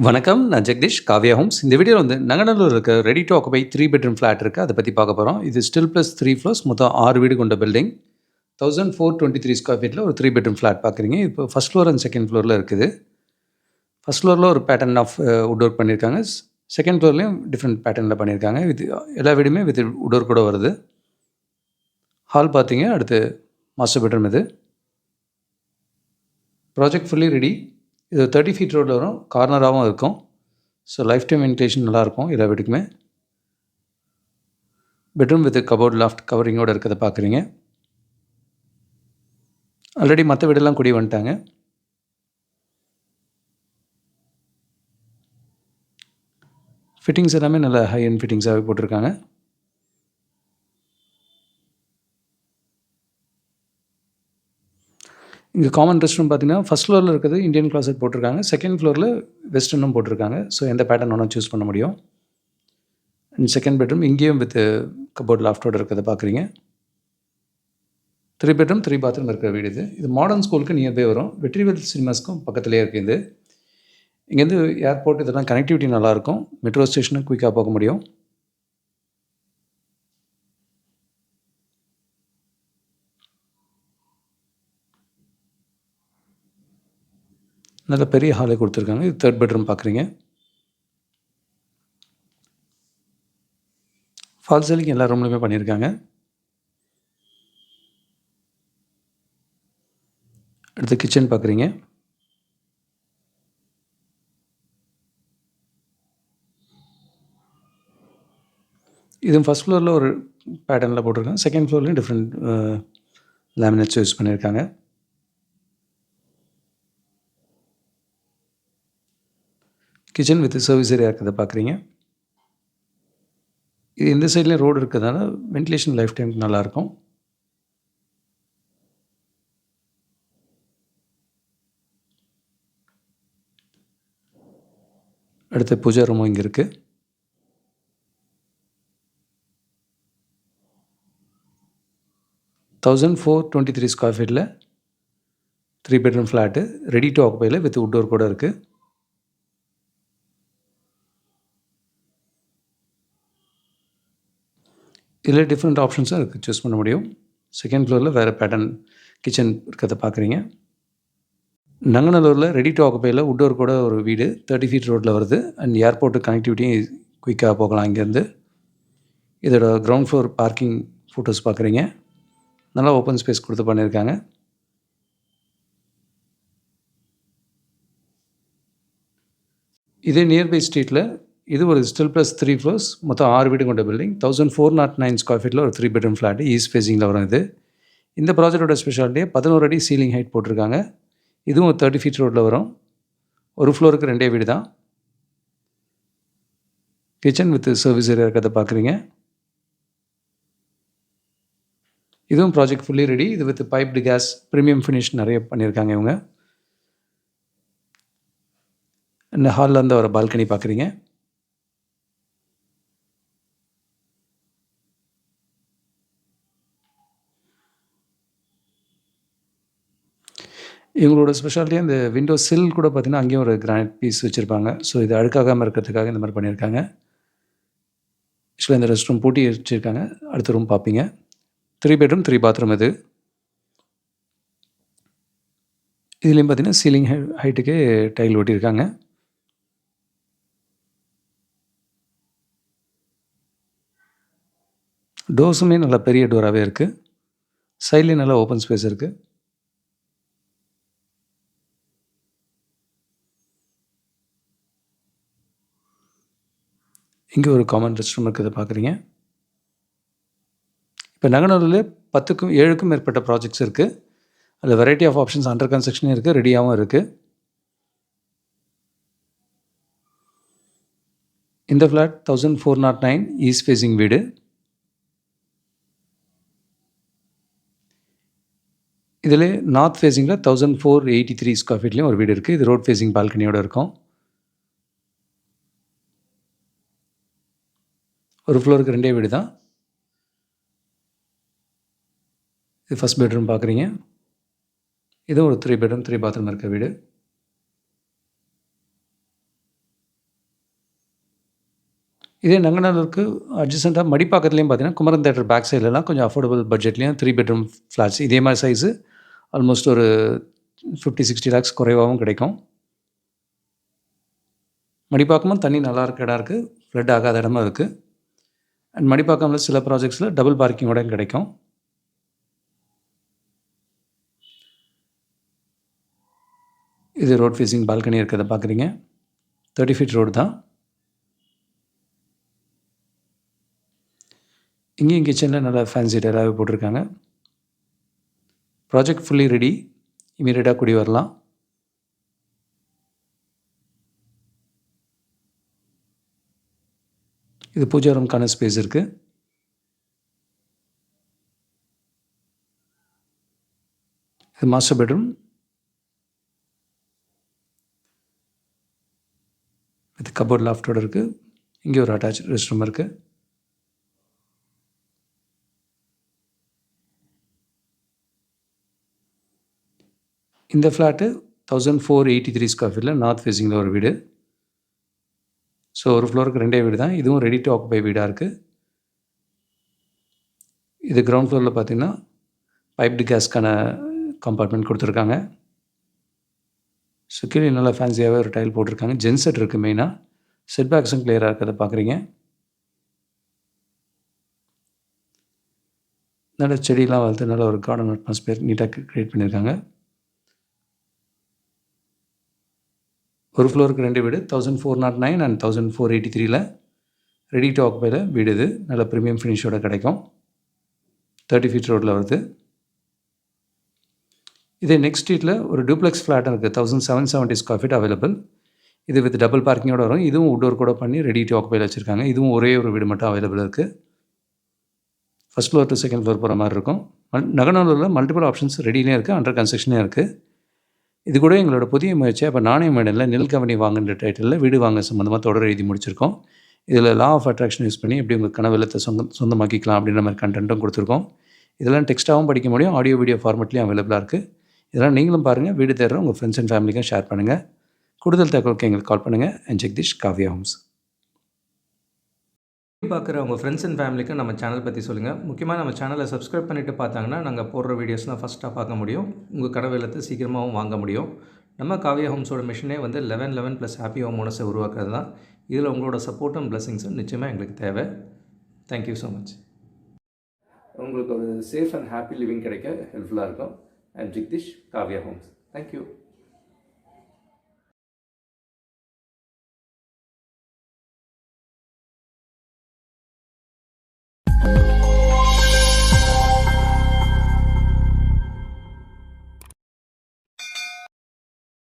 வணக்கம். நான் ஜெகதீஷ், காவ்யா ஹோம்ஸ். இந்த வீடியோல வந்து நங்கநல்லூர்ல இருக்க ready to occupy 3 bedroom flat இருக்கு. அத பத்தி பார்க்க போறோம். இது ஸ்டில் பிளஸ் 3 ஃப்ளோர்ஸ் மொத்தம் 6 வீடு கொண்ட பில்டிங். 1423 ஸ்கொயர் ஃபீட்ல ஒரு 3 பெட்ரூம் ஃபிளாட் பார்க்குறீங்க. இப்போ ஃபர்ஸ்ட் ஃப்ளோர் அண்ட் செகண்ட் ஃப்ளோர்ல இருக்குது. ஃபர்ஸ்ட் ஃப்ளோர்ல ஒரு பேட்டர்ன் ஆஃப் வுட் ஒர்க் பண்ணியிருக்காங்க. செகண்ட் ஃப்ளோர்லயும் டிஃப்ரெண்ட் பேட்டர்ன்ல பண்ணியிருக்காங்க. எல்லா வீடுமே வித் வுட் ஒர்க் கூட வருது. ஹால் பார்த்தீங்க, அடுத்து மாஸ்டர் பெட்ரூம் இது. Project fully ready. இது 30 ஃபீட் ரோடில் வரும், கார்னராகவும் இருக்கும். ஸோ லைஃப் டைம் வென்டிலேஷன் நல்லாயிருக்கும் எல்லா வீட்டுக்குமே. பெட்ரூம் வித் கபோர்ட் லாஃப்ட் கவரிங்கோடு இருக்கிறத பார்க்குறீங்க. ஆல்ரெடி மற்ற வீடெல்லாம் குடி வந்துட்டாங்க. ஃபிட்டிங்ஸ் எல்லாமே நல்ல ஹை எண்ட் ஃபிட்டிங்ஸாகவே போட்டிருக்காங்க. இங்கே காமன் ரெஸ்ட் ரூம் பார்த்தீங்கன்னா ஃபஸ்ட் ஃப்ளோரில் இருக்கிறது இந்தியன் கிளாசெட் போட்டிருக்காங்க. செகண்ட் ஃப்ளோரில் வெஸ்டர்னும் போட்டிருக்காங்க. ஸோ எந்த பேட்டர்ன் வேணால் சூஸ் பண்ண முடியும். அண்ட் செகண்ட் பெட்ரூம் இங்கேயும் வித் கபோர்ட் லாஃப்டோடு இருக்கிறத பார்க்குறீங்க. 3 பெட்ரூம் 3 பாத்ரூம் இருக்கிற வீடு இது. இது மாடர்ன் ஸ்கூலுக்கு நியர்பை வரும். வெற்றிவேல் சினிமாஸ்க்கும் பக்கத்துலேயே இருக்குது இது. இங்கேருந்து ஏர்போர்ட் இதெல்லாம் கனெக்டிவிட்டி நல்லாயிருக்கும். மெட்ரோ ஸ்டேஷனுக்கு குயிக்காக போக முடியும். நல்ல பெரிய ஹாலே கொடுத்துருக்காங்க. இது 3rd பெட்ரூம் பார்க்குறீங்க. ஃபால் சீலிங் எல்லா ரூம்லையுமே பண்ணியிருக்காங்க. அடுத்து கிச்சன் பார்க்குறீங்க. இதுவும் ஃபஸ்ட் ஃப்ளோரில் ஒரு பேட்டர்னில் போட்டிருக்காங்க. செகண்ட் ஃப்ளோர்லேயும் டிஃப்ரெண்ட் லேமினேட்ஸ் யூஸ் பண்ணியிருக்காங்க. கிச்சன் வித் சர்வீஸ் ஏரியா இருக்கிறத பார்க்குறீங்க. இது இந்த சைட்லேயும் ரோடு இருக்கிறதுனால வென்டிலேஷன் லைஃப் டைம் நல்லாயிருக்கும். அடுத்து பூஜா ரூமும் இங்கே இருக்குது. (1423 ஸ்கொயர் ஃபீட்டில் 3 பெட்ரூம் ஃப்ளாட்டு ரெடி டு ஆக்குபையில் வித் வுட் டோர் கூட இருக்குது. இதில் டிஃப்ரெண்ட் ஆப்ஷன்ஸும் இருக்குது, சூஸ் பண்ண முடியும். செகண்ட் ஃப்ளோரில் வேறு பேட்டர்ன் கிச்சன் இருக்கிறத பார்க்குறீங்க. நங்கநல்லூரில் ரெடி டு ஆக்குபையில் வுட் டோர் கூட ஒரு வீடு 30 ஃபீட் ரோட்டில் வருது. அண்ட் ஏர்போர்ட்டு கனெக்டிவிட்டியும் குயிக்காக போகலாம் இங்கேருந்து. இதோட கிரவுண்ட் ஃப்ளோர் பார்க்கிங் ஃபோட்டோஸ் பார்க்குறீங்க. நல்லா ஓப்பன் ஸ்பேஸ் கொடுத்து பண்ணியிருக்காங்க. இதே நியர்பை ஸ்ட்ரீட்டில் இது ஒரு ஸ்டில் ப்ளஸ் 3 ஃப்ளோர்ஸ் மொத்தம் 6 வீடு கொண்ட பில்டிங். 1409 ஸ்கொயர் ஃபீட்டில் ஒரு 3 பெட்ரூம் ஃப்ளாட்டு ஈஸ்ட் ஃபேஸிங்கில் வரும் இது. இந்த ப்ராஜெக்டோட ஸ்பெஷாலிட்டியே 11 அடி சீலிங் ஹைட் போட்டிருக்காங்க. இதுவும் ஒரு 30 ஃபீட் ரோட்டில் வரும். ஒரு ஃப்ளோருக்கு 2 வீடு தான். கிச்சன் வித் சர்வீஸ் ஏரியா இருக்கிறத பார்க்குறீங்க. இதுவும் ப்ராஜெக்ட் ஃபுல்லி ரெடி. இது with piped gas premium finish நிறைய பண்ணியிருக்காங்க இவங்க. இந்த ஹாலில் வந்து ஒரு பால்கனி பார்க்குறீங்க. இவங்களோட ஸ்பெஷாலிட்டியாக இந்த விண்டோ சில் கூட பார்த்திங்கன்னா அங்கேயும் ஒரு கிரானைட் பீஸ் வச்சுருப்பாங்க. ஸோ இது அழுக்காகாமல் இருக்கிறதுக்காக இந்த மாதிரி பண்ணியிருக்காங்க. ஆக்சுவலாக இந்த ரெஸ்ட் ரூம் பூட்டி வச்சுருக்காங்க. அடுத்த ரூம் பார்ப்பீங்க. 3 பெட்ரூம் 3 பாத்ரூம் இது. இதுலேயும் பார்த்திங்கன்னா சீலிங் ஹைட்டுக்கே டைல் ஒட்டியிருக்காங்க. டோர்ஸுமே நல்லா பெரிய டோராகவே இருக்குது. சைட்லேயும் நல்லா ஓப்பன் ஸ்பேஸ் இருக்குது. இங்கே ஒரு காமன் ரெஸ்ட் ரூம் இருக்கிறத பார்க்குறீங்க. இப்போ நங்கநல்லூரில் 10க்கும் 7க்கும் மேற்பட்ட ப்ராஜெக்ட்ஸ் இருக்குது. அதில் வெரைட்டி ஆஃப் ஆப்ஷன்ஸ் அண்டர் கன்ஸ்ட்ரக்ஷனும் இருக்குது, ரெடியாகவும் இருக்குது. இந்த ஃப்ளாட் 1409 ஈஸ்ட் ஃபேஸிங் வீடு. இதில் நார்த் ஃபேஸிங்கில் 1483 ஸ்கொயர் ஃபீட்லேயும் ஒரு வீடு இருக்குது. இது ரோட் ஃபேஸிங் பால்கனியோடு இருக்கும். ஒரு ஃப்ளோருக்கு 2 வீடு தான். இது ஃபஸ்ட் பெட்ரூம் பார்க்குறீங்க. இதுவும் ஒரு 3 பெட்ரூம் 3 பாத்ரூம் இருக்க வீடு. இதே நங்கநல்லூருக்கு அட்ஜசென்ட்டாக மடிப்பாக்கத்துலேயும் பார்த்தீங்கன்னா குமரன் தேட்டர் பேக் சைட்லலாம் கொஞ்சம் அஃபோர்டபுள் பட்ஜெட்லேயும் 3 பெட்ரூம் ஃப்ளாட்ஸ் இதே மாதிரி சைஸு ஆல்மோஸ்ட் ஒரு 50-60 லேக்ஸ் குறைவாகவும் கிடைக்கும். மடிப்பாக்கமும் தண்ணி நல்லா இருக்க இடம் இருக்குது, ஃப்ளட் ஆகாத இடமும் இருக்குது. அண்ட் மடிப்பாக்கமில் சில ப்ராஜெக்ட்ஸில் டபுள் பார்க்கிங்கோட கிடைக்கும். இது ரோட் ஃபேஸிங் பால்கனி இருக்கிறத பார்க்குறீங்க. 30 ஃபீட் ரோடு தான். இங்கேயும் கிச்சனில் நல்லா ஃபேன்சி டைலாகவே போட்டிருக்காங்க. ப்ராஜெக்ட் ஃபுல்லி ரெடி, இமீடியட்டாக குடி வரலாம். இது பூஜா ரூம்க்கான ஸ்பேஸ் இருக்குது. இது மாஸ்டர் பெட்ரூம் வித் கபோர்ட் லாஃப்டோடு இருக்குது. இங்கே ஒரு அட்டாச் ரெஸ்ட் ரூம் இருக்குது. இந்த ஃப்ளாட்டு 1483 ஸ்கொயர் ஃபீட்டில் நார்த் ஃபேஸிங்கில் ஒரு வீடு. ஸோ ஒரு ஃப்ளோருக்கு 2 வீடு தான். இதுவும் ரெடி டு ஆக்குபை வீடாக இருக்குது. இது கிரவுண்ட் ஃப்ளோரில் பார்த்திங்கன்னா பைப்டு கேஸ்க்கான கம்பார்ட்மெண்ட் கொடுத்துருக்காங்க. ஸோ கீழே நல்லா ஃபேன்சியாகவே ஒரு டைல் போட்டிருக்காங்க. ஜென்செட் இருக்குது. மெயினாக செட் பேக்ஸும் கிளியராக இருக்கிறத பார்க்குறீங்க. நல்ல செடியெலாம் வளர்த்து நல்ல ஒரு கார்டன் அட்மாஸ்பியர் நீட்டாக க்ரியேட் பண்ணியிருக்காங்க. ஒரு ஃப்ளோருக்கு 2 வீடு 1409 அண்ட் 1483 ரெடி டு ஆக்குபையில் வீடு. இது நல்ல ப்ரீமியம் ஃபினிஷோட கிடைக்கும். 30 ஃபீட் ரோட்டில் வருது. இதே நெக்ஸ்ட் ஸ்ட்ரீட்டில் ஒரு டூப்ளெக்ஸ் ஃப்ளாட் இருக்குது. 1770 ஸ்கொயர் ஃபீட் அவைலபிள். இது வித் டபுள் பார்க்கிங்கோட வரும். இதுவும் உட்டோர் கூட பண்ணி ரெடி டு ஆக்குபையில் வச்சுருக்காங்க. இதுவும் ஒரே ஒரு வீடு மட்டும் அவைலபிள் இருக்குது. First floor to second floor போகிற மாதிரி இருக்கும். நங்கநல்லூரில் மல்டிபிள் ஆப்ஷன்ஸ் ரெடியிலே இருக்குது, அண்டர் கன்ஸ்ட்ரக்ஷனே இருக்குது. இது கூட எங்களோட புதிய முயற்சியாக இப்போ நாணய மேடனில் நெல் கம்பெனி வாங்குன்ற டைட்டிலில் வீடு வாங்க சம்மந்தமாக தொடர் எழுதி முடிச்சிருக்கோம். இதில் லா ஆஃப் அட்ராக்ஷன் யூஸ் பண்ணி எப்படி உங்கள் கனவு இல்லத்தை சொந்தமாக்கிக்கலாம் அப்படின்ற மாதிரி கண்டென்ட்டும் கொடுத்துருக்கோம். இதெல்லாம் டெக்ஸ்ட்டாகவும் படிக்க முடியும், ஆடியோ வீடியோ ஃபார்மெட்லேயும் அவைலபிளாக இருக்குது. இதெல்லாம் நீங்களும் பாருங்கள். வீடு தேடுற உங்கள் ஃப்ரெண்ட்ஸ் அண்ட் ஃபேமிலிக்கும் ஷேர் பண்ணுங்கள். கூடுதல் தகவலுக்கு எங்களுக்கு கால் பண்ணுங்கள். And Jagadish, Kavya Homes. பார்க்குற உங்கள் ஃப்ரெண்ட்ஸ் அண்ட் ஃபேமிலிக்கு நம்ம சேனல் பற்றி சொல்லுங்கள். முக்கியமாக நம்ம சேனலை சப்ஸ்கிரைப் பண்ணிவிட்டு பார்த்தாங்கன்னா நாங்கள் போடுற வீடியோஸ்லாம் ஃபஸ்ட்டாக பார்க்க முடியும். உங்கள் கனவு இல்லத்தை சீக்கிரமாகவும் வாங்க முடியும். நம்ம காவ்யா ஹோம்ஸோட மிஷனே வந்து 1111 + ஹாப்பி ஹோம் ஓனர்ஸை உருவாக்குறது தான். இதில் உங்களோட சப்போர்ட்டும் பிளஸிங்ஸும் நிச்சயமாக எங்களுக்கு தேவை. Thank you so much. உங்களுக்கு ஒரு சேஃப் அண்ட் ஹாப்பி லிவிங் கிடைக்க ஹெல்ப்ஃபுல்லாக இருக்கும். And Jagadish, Kavya Homes. Thank you.